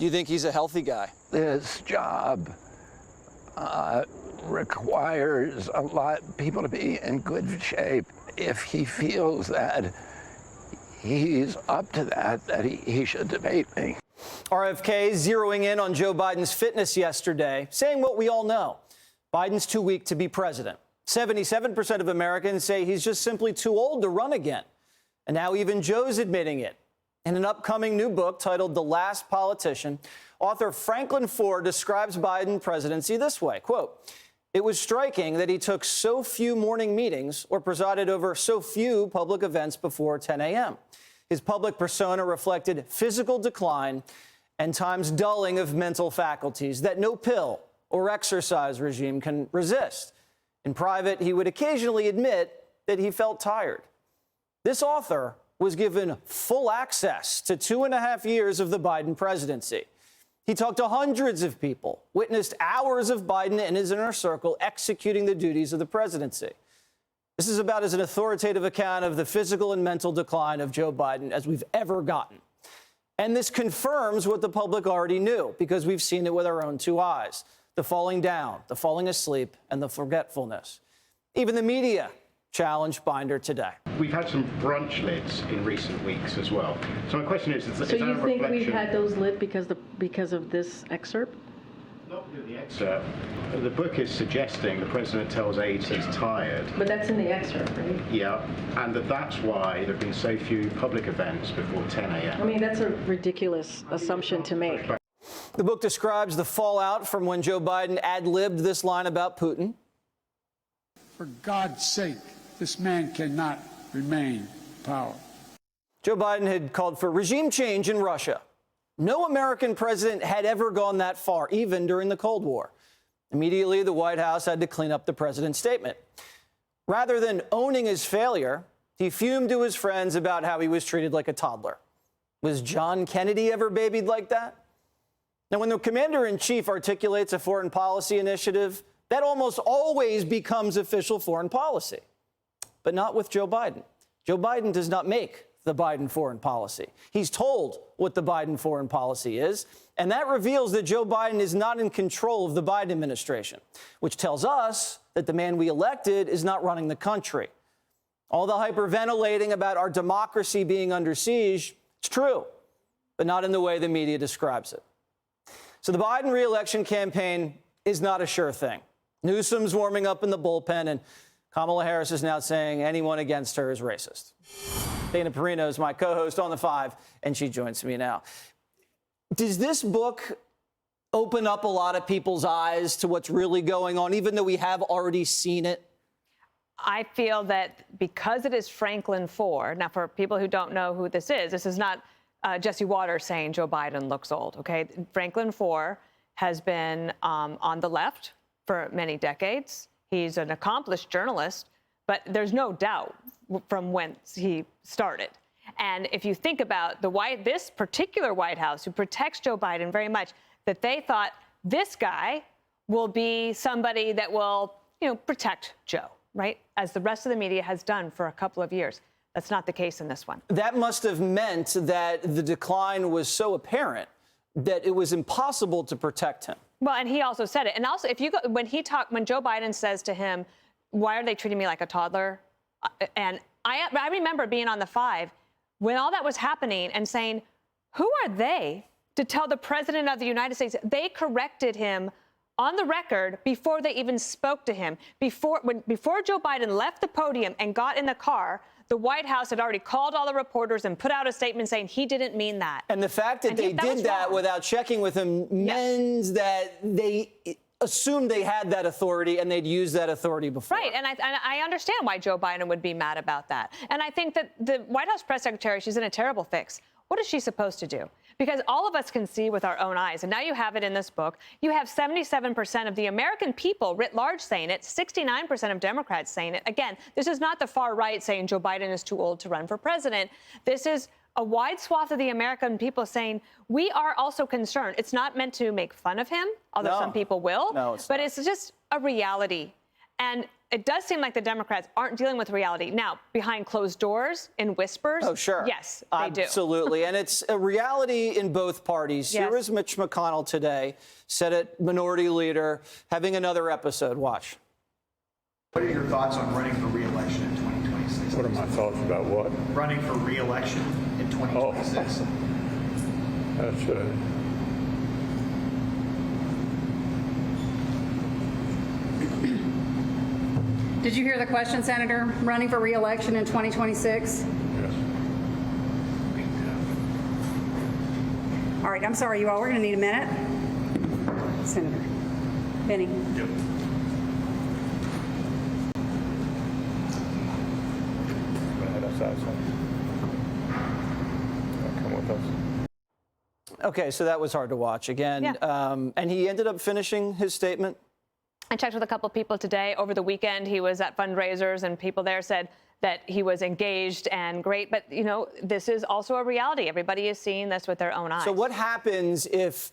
Do you think he's a healthy guy? This job requires a lot of people to be in good shape. If he feels that he's up to that he should debate me. RFK zeroing in on Joe Biden's fitness yesterday, saying what we all know. Biden's too weak to be president. 77% of Americans say he's just simply too old to run again. And now even Joe's admitting it. In an upcoming new book titled The Last Politician, author Franklin Foer describes Biden's presidency this way, quote, "It was striking that he took so few morning meetings or presided over so few public events before 10 a.m. His public persona reflected physical decline and times dulling of mental faculties that no pill or exercise regime can resist. In private, he would occasionally admit that he felt tired." This author was given full access to 2.5 years of the Biden presidency. He talked to hundreds of people, witnessed hours of Biden and his inner circle executing the duties of the presidency. This is about as an authoritative account of the physical and mental decline of Joe Biden as we've ever gotten. And this confirms what the public already knew, because we've seen it with our own two eyes. The falling down, the falling asleep, and the forgetfulness. Even the media challenged Binder today. We've had some brunch lids in recent weeks as well. So my question is that So you a think reflection... we've had those lit because of this excerpt? Not because of the excerpt. The book is suggesting the president tells aides he's tired. But that's in the excerpt, right? Yeah, and that's why there have been so few public events before 10 a.m. I mean, that's a ridiculous assumption to make. The book describes the fallout from when Joe Biden ad-libbed this line about Putin. For God's sake, this man cannot remain in power. Joe Biden had called for regime change in Russia. No American president had ever gone that far, even during the Cold War. Immediately, the White House had to clean up the president's statement. Rather than owning his failure, he fumed to his friends about how he was treated like a toddler. Was John Kennedy ever babied like that? Now, when the commander-in-chief articulates a foreign policy initiative, that almost always becomes official foreign policy. But not with Joe Biden. Joe Biden does not make the Biden foreign policy. He's told what the Biden foreign policy is, and that reveals that Joe Biden is not in control of the Biden administration, which tells us that the man we elected is not running the country. All the hyperventilating about our democracy being under siege, it's true, but not in the way the media describes it. So the Biden re-election campaign is not a sure thing. Newsom's warming up in the bullpen, and Kamala Harris is now saying anyone against her is racist. Dana Perino is my co-host on The Five, and she joins me now. Does this book open up a lot of people's eyes to what's really going on, even though we have already seen it? I feel that because it is Franklin Foer, now for people who don't know who this is not Jesse Watters saying Joe Biden looks old, okay? Franklin Foer has been on the left for many decades. He's an accomplished journalist, but there's no doubt from whence he started. And if you think about this particular White House, who protects Joe Biden very much, that they thought this guy will be somebody that will, protect Joe, right? As the rest of the media has done for a couple of years. That's not the case in this one. That must have meant that the decline was so apparent that it was impossible to protect him. Well, and he also said it. And also, if you go, when Joe Biden says to him, "Why are they treating me like a toddler?" And I remember being on The Five when all that was happening and saying, "Who are they to tell the president of the United States?" They corrected him on the record before they even spoke to him. Before Joe Biden left the podium and got in the car, the White House had already called all the reporters and put out a statement saying he didn't mean that. And the fact that they did that without checking with him means that they assumed they had that authority and they'd used that authority before. Right, and I understand why Joe Biden would be mad about that. And I think that the White House press secretary, she's in a terrible fix. What is she supposed to do? Because all of us can see with our own eyes, and now you have it in this book. You have 77% of the American people writ large saying it, 69% of Democrats saying it. Again, this is not the far right saying Joe Biden is too old to run for president. This is a wide swath of the American people saying we are also concerned. It's not meant to make fun of him, although some people will. No, but it's just a reality. And it does seem like the Democrats aren't dealing with reality. Now, behind closed doors, in whispers, oh, sure. Yes, they do. Absolutely. And it's a reality in both parties. Yes. Here is Mitch McConnell today, Senate Minority Leader, having another episode. Watch. What are your thoughts on running for re-election in 2026? What are my thoughts about what? Running for re-election in 2026. That's Did you hear the question, Senator? Running for re-election in 2026? yes. All right, I'm sorry, you all. We're going to need a minute. Senator Benny. Yep. Go ahead, I saw something. Come with us. Okay, so that was hard to watch again. Yeah. And he ended up finishing his statement. I checked with a couple of people today. Over the weekend, he was at fundraisers, and people there said that he was engaged and great. But, you know, this is also a reality. Everybody is seeing this with their own eyes. So what happens if,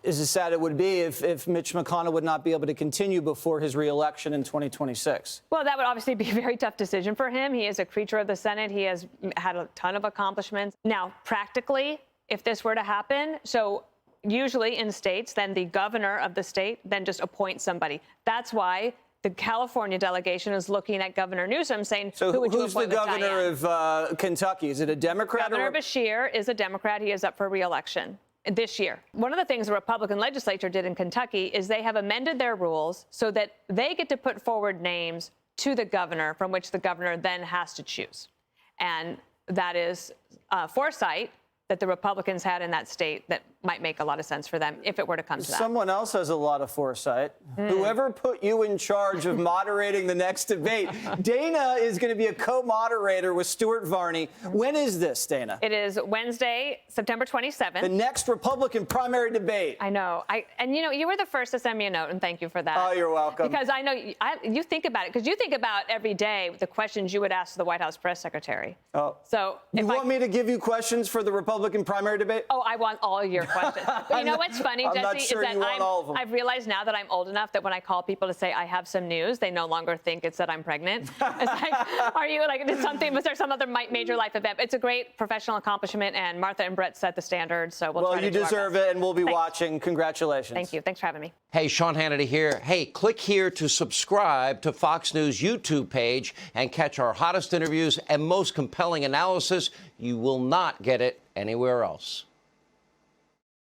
as sad it would be, if Mitch McConnell would not be able to continue before his reelection in 2026? Well, that would obviously be a very tough decision for him. He is a creature of the Senate. He has had a ton of accomplishments. Now, practically, if this were to happen, so usually in states, then the governor of the state then just appoints somebody. That's why the California delegation is looking at Governor Newsom saying, So who would you who's the appoint with governor Diane? of Kentucky? Is it a Democrat? Governor or Beshear is a Democrat. He is up for re-election this year. One of the things the Republican legislature did in Kentucky is they have amended their rules so that they get to put forward names to the governor from which the governor then has to choose. And that is foresight that the Republicans had in that state that might make a lot of sense for them if it were to come to that. Someone else has a lot of foresight. Whoever put you in charge of moderating the next debate, Dana is going to be a co-moderator with Stuart Varney. When is this, Dana? It is Wednesday, September 27th. The next Republican primary debate. I know. And you know, you were the first to send me a note, and thank you for that. Oh, you're welcome. Because I know you think about it, because you think about every day the questions you would ask the White House press secretary. Oh. So You want me to give you questions for the Republican primary debate? Oh, I want all your questions. But you know what's funny, I'm Jesse, not sure is that you want all of them. I've realized now that I'm old enough that when I call people to say I have some news, they no longer think it's that I'm pregnant. It's like, are you like, was there some other major life event? It's a great professional accomplishment, and Martha and Brett set the standard, so we'll try to you do our deserve best. it, and we'll be Thanks. watching. Congratulations. Thank you. Thanks for having me. Hey, Sean Hannity here. Hey, click here to subscribe to Fox News YouTube page and catch our hottest interviews and most compelling analysis. You will not get it anywhere else.